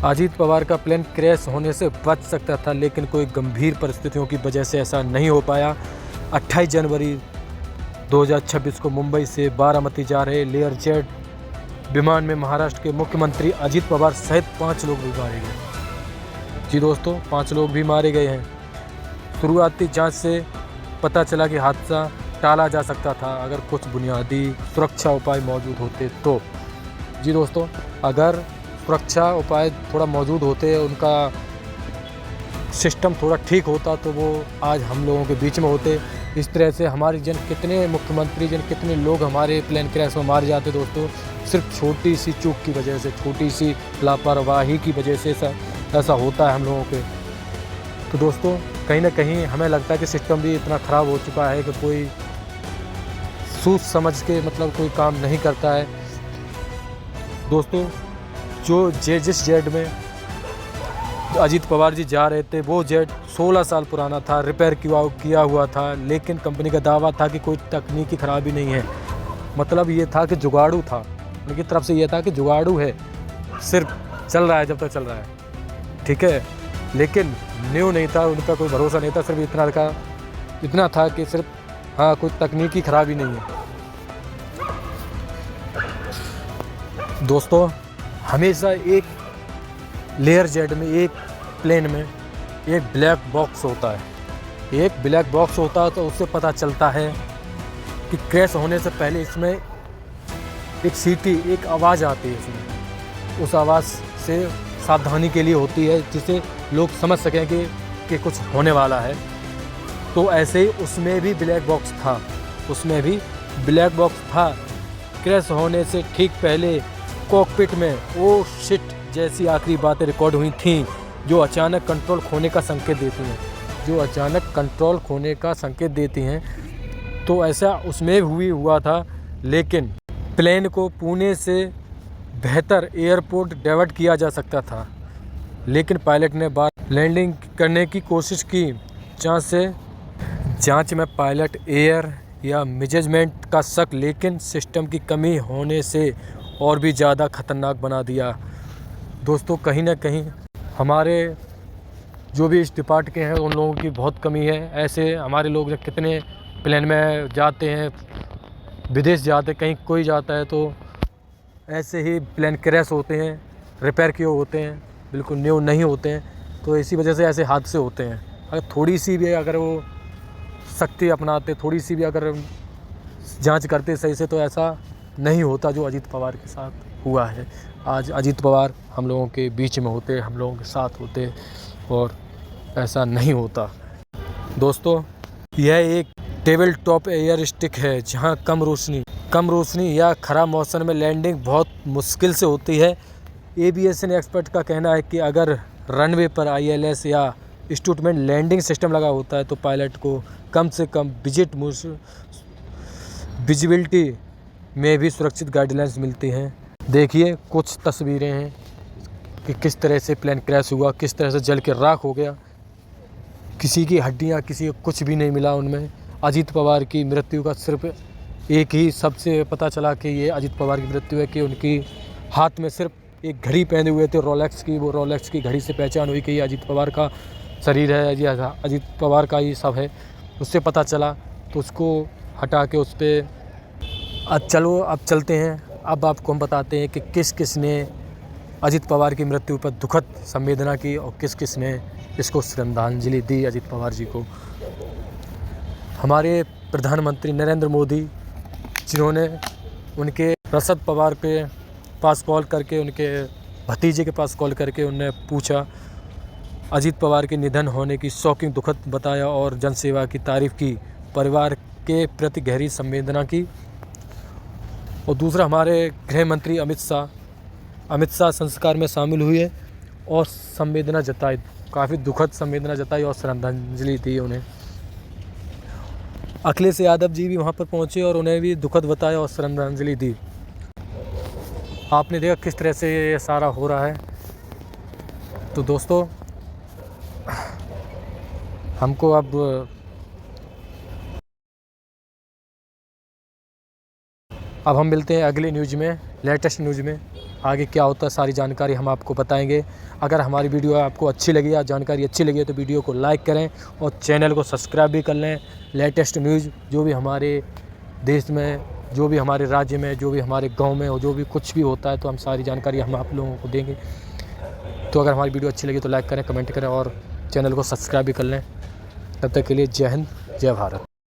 अजीत पवार का plane crash होने से बच सकता था, लेकिन कोई गंभीर परिस्थितियों की वजह से ऐसा नहीं हो पाया। 28 जनवरी 2026 को मुंबई से बारामती जा रहे लेयर जेट विमान में महाराष्ट्र के मुख्यमंत्री अजीत पवार सहित 5 लोग भी मारे गए। जी दोस्तों, 5 लोग भी मारे गए हैं। शुरुआती जांच से पता चला कि हादसा टाला जा सकता था अगर कुछ बुनियादी सुरक्षा उपाय मौजूद होते तो। जी दोस्तों, अगर सुरक्षा उपाय थोड़ा मौजूद होते, उनका सिस्टम थोड़ा ठीक होता तो वो आज हम लोगों के बीच में होते। इस तरह से हमारे कितने मुख्यमंत्री कितने लोग हमारे प्लेन क्रैश में मारे जाते दोस्तों, सिर्फ छोटी सी चूक की वजह से, छोटी सी लापरवाही की वजह से ऐसा होता है हम लोगों के। तो दोस्तों, कहीं ना कहीं हमें लगता है कि सिस्टम भी इतना ख़राब हो चुका है कि कोई सोच समझ के कोई काम नहीं करता है। दोस्तों, जिस जेट में अजीत पवार जी जा रहे थे वो जेट 16 साल पुराना था, रिपेयर किया हुआ था, लेकिन कंपनी का दावा था कि कोई तकनीकी खराबी नहीं है। मतलब ये था कि जुगाड़ू था, उनकी तरफ से ये था कि जुगाड़ू है, सिर्फ चल रहा है जब तक चल रहा है, ठीक है। लेकिन न्यू नहीं था, उनका कोई भरोसा नहीं था, सिर्फ इतना था कि सिर्फ हाँ कोई तकनीकी खराबी नहीं है। दोस्तों, हमेशा एक लेयर जेट में, एक प्लेन में एक ब्लैक बॉक्स होता है। एक ब्लैक बॉक्स होता है तो उससे पता चलता है कि क्रैश होने से पहले इसमें एक सीटी, एक आवाज़ आती है इसमें। उस आवाज़ से सावधानी के लिए होती है, जिससे लोग समझ सकें कि कुछ होने वाला है। तो ऐसे ही उसमें भी ब्लैक बॉक्स था, उसमें भी ब्लैक बॉक्स था। क्रैश होने से ठीक पहले कॉकपिट में ओ शिट जैसी आखिरी बातें रिकॉर्ड हुई थीं, जो अचानक कंट्रोल खोने का संकेत देती हैं, जो अचानक कंट्रोल खोने का संकेत देती हैं। तो ऐसा उसमें हुआ था, लेकिन प्लेन को पुणे से बेहतर एयरपोर्ट डाइवर्ट किया जा सकता था, लेकिन पायलट ने बार लैंडिंग करने की कोशिश की। जांच में पायलट एयर या मैनेजमेंट का शक, लेकिन सिस्टम की कमी होने से और भी ज़्यादा खतरनाक बना दिया। दोस्तों, कहीं ना कहीं हमारे जो भी इस डिपार्ट के हैं उन लोगों की बहुत कमी है। ऐसे हमारे लोग जब कितने प्लेन में जाते हैं, विदेश जाते, कहीं कोई जाता है तो ऐसे ही प्लेन क्रैश होते हैं, रिपेयर किए होते हैं, बिल्कुल न्यू नहीं होते हैं। तो इसी वजह से ऐसे हादसे होते हैं। अगर थोड़ी सी भी अगर वो सख्ती अपनाते, थोड़ी सी भी अगर जांच करते सही से, तो ऐसा नहीं होता जो अजीत पवार के साथ हुआ है। आज अजीत पवार हम लोगों के बीच में होते, हम लोगों के साथ होते, और ऐसा नहीं होता। दोस्तों, यह एक टेबल टॉप एयर स्टिक है, जहां कम रोशनी या खराब मौसम में लैंडिंग बहुत मुश्किल से होती है। एविएशन एक्सपर्ट का कहना है कि अगर रनवे पर ILS या इंस्ट्रूमेंट लैंडिंग सिस्टम लगा होता है तो पायलट को कम से कम विजिबिलिटी में भी सुरक्षित गाइडलाइंस मिलती हैं। देखिए कुछ तस्वीरें हैं कि किस तरह से प्लेन क्रैश हुआ, किस तरह से जल के राख हो गया, किसी की हड्डियां, किसी को कुछ भी नहीं मिला उनमें। अजीत पवार की मृत्यु का सिर्फ एक ही सबसे पता चला कि ये अजीत पवार की मृत्यु है कि उनकी हाथ में सिर्फ एक घड़ी पहने हुए थे रोलेक्स की, वो रोलेक्स की घड़ी से पहचान हुई कि ये अजीत पवार का शरीर है, ये अजीत पवार का ही सब है, उससे पता चला। तो उसको हटा के उस पर अब चलते हैं। अब आपको हम बताते हैं कि किस ने अजीत पवार की मृत्यु पर दुखद संवेदना की और किस ने इसको श्रद्धांजलि दी अजीत पवार जी को। हमारे प्रधानमंत्री नरेंद्र मोदी, जिन्होंने उनके रसद पवार के पास कॉल करके, उनके भतीजे के पास कॉल करके उन्हें पूछा, अजीत पवार के निधन होने की शॉकिंग दुखद बताया और जनसेवा की तारीफ़ की, परिवार के प्रति गहरी संवेदना की। और दूसरा, हमारे गृह मंत्री अमित शाह संस्कार में शामिल हुए और संवेदना जताई, काफ़ी दुखद संवेदना जताई और श्रद्धांजलि दी उन्हें। अखिलेश यादव जी भी वहाँ पर पहुँचे और उन्हें भी दुखद बताया और श्रद्धांजलि दी। आपने देखा किस तरह से ये सारा हो रहा है। तो दोस्तों, हमको अब हम मिलते हैं अगले न्यूज़ में, लेटेस्ट न्यूज़ में। आगे क्या होता है सारी जानकारी हम आपको बताएंगे। अगर हमारी वीडियो आपको अच्छी लगी या जानकारी अच्छी लगी है तो वीडियो को लाइक करें और चैनल को सब्सक्राइब भी कर लें। लेटेस्ट न्यूज़ जो भी हमारे देश में, जो भी हमारे राज्य में, जो भी हमारे गांव में और जो भी कुछ भी होता है तो हम सारी जानकारी हम आप लोगों को देंगे। तो अगर हमारी वीडियो अच्छी लगी तो लाइक करें, कमेंट करें और चैनल को सब्सक्राइब भी कर लें। तब तक के लिए जय हिंद, जय भारत।